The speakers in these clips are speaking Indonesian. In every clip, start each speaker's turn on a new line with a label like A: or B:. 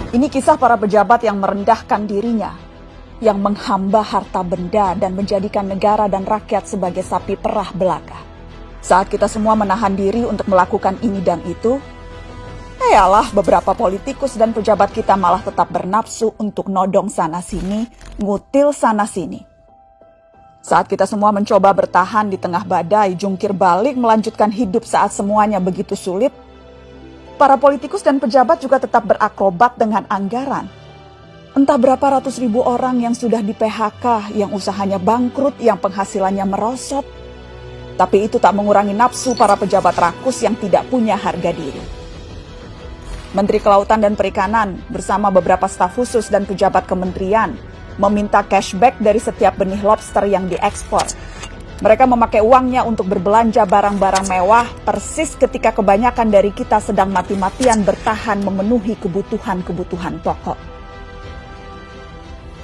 A: Ini kisah para pejabat yang merendahkan dirinya, yang menghamba harta benda dan menjadikan negara dan rakyat sebagai sapi perah belaka. Saat kita semua menahan diri untuk melakukan ini dan itu, yalah beberapa politikus dan pejabat kita malah tetap bernafsu untuk nodong sana-sini, ngutil sana-sini. Saat kita semua mencoba bertahan di tengah badai, jungkir balik melanjutkan hidup saat semuanya begitu sulit, para politikus dan pejabat juga tetap berakrobat dengan anggaran. Entah berapa ratus ribu orang yang sudah di PHK, yang usahanya bangkrut, yang penghasilannya merosot. Tapi itu tak mengurangi nafsu para pejabat rakus yang tidak punya harga diri. Menteri Kelautan dan Perikanan bersama beberapa staf khusus dan pejabat kementerian meminta cashback dari setiap benih lobster yang diekspor. Mereka memakai uangnya untuk berbelanja barang-barang mewah persis ketika kebanyakan dari kita sedang mati-matian bertahan memenuhi kebutuhan-kebutuhan pokok.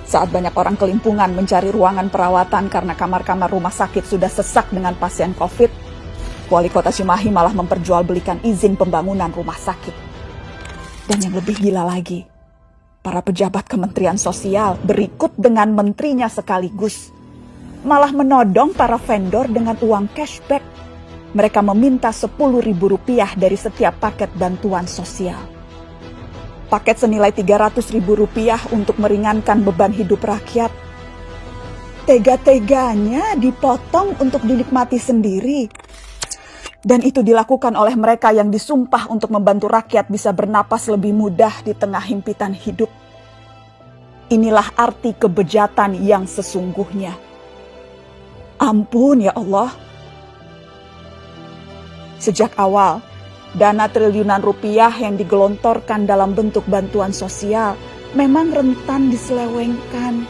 A: Saat banyak orang kelimpungan mencari ruangan perawatan karena kamar-kamar rumah sakit sudah sesak dengan pasien COVID, Wali Kota Cimahi malah memperjualbelikan izin pembangunan rumah sakit. Dan yang lebih gila lagi, para pejabat Kementerian Sosial berikut dengan menterinya sekaligus malah menodong para vendor dengan uang cashback. Mereka meminta Rp10.000 dari setiap paket bantuan sosial. Paket senilai Rp300.000 untuk meringankan beban hidup rakyat. Tega-teganya dipotong untuk dinikmati sendiri. Dan itu dilakukan oleh mereka yang disumpah untuk membantu rakyat bisa bernapas lebih mudah di tengah himpitan hidup. Inilah arti kebejatan yang sesungguhnya. Ampun ya Allah. Sejak awal, dana triliunan rupiah yang digelontorkan dalam bentuk bantuan sosial memang rentan diselewengkan.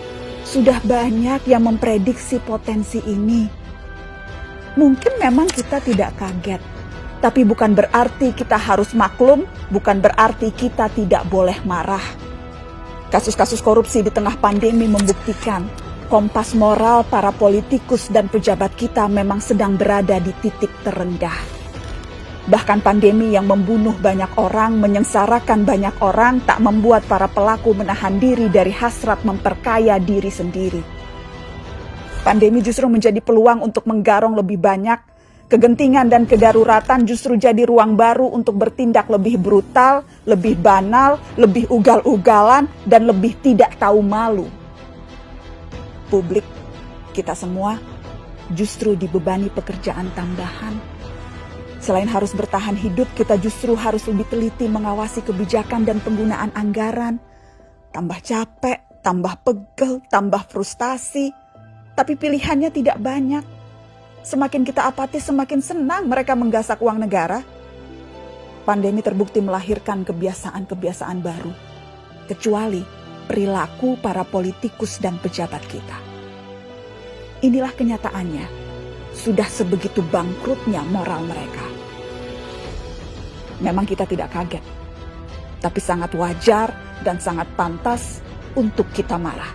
A: Sudah banyak yang memprediksi potensi ini. Mungkin memang kita tidak kaget, tapi bukan berarti kita harus maklum, bukan berarti kita tidak boleh marah. Kasus-kasus korupsi di tengah pandemi membuktikan kompas moral para politikus dan pejabat kita memang sedang berada di titik terendah. Bahkan pandemi yang membunuh banyak orang, menyengsarakan banyak orang, tak membuat para pelaku menahan diri dari hasrat memperkaya diri sendiri. Pandemi justru menjadi peluang untuk menggarong lebih banyak. Kegentingan dan kedaruratan justru jadi ruang baru untuk bertindak lebih brutal, lebih banal, lebih ugal-ugalan, dan lebih tidak tahu malu. Publik, kita semua justru dibebani pekerjaan tambahan. Selain harus bertahan hidup, kita justru harus lebih teliti mengawasi kebijakan dan penggunaan anggaran. Tambah capek, tambah pegel, tambah frustasi. Tapi pilihannya tidak banyak. Semakin kita apatis, semakin senang mereka menggasak uang negara. Pandemi terbukti melahirkan kebiasaan-kebiasaan baru. Kecuali perilaku para politikus dan pejabat kita. Inilah kenyataannya, sudah sebegitu bangkrutnya moral mereka. Memang kita tidak kaget, tapi sangat wajar dan sangat pantas untuk kita marah.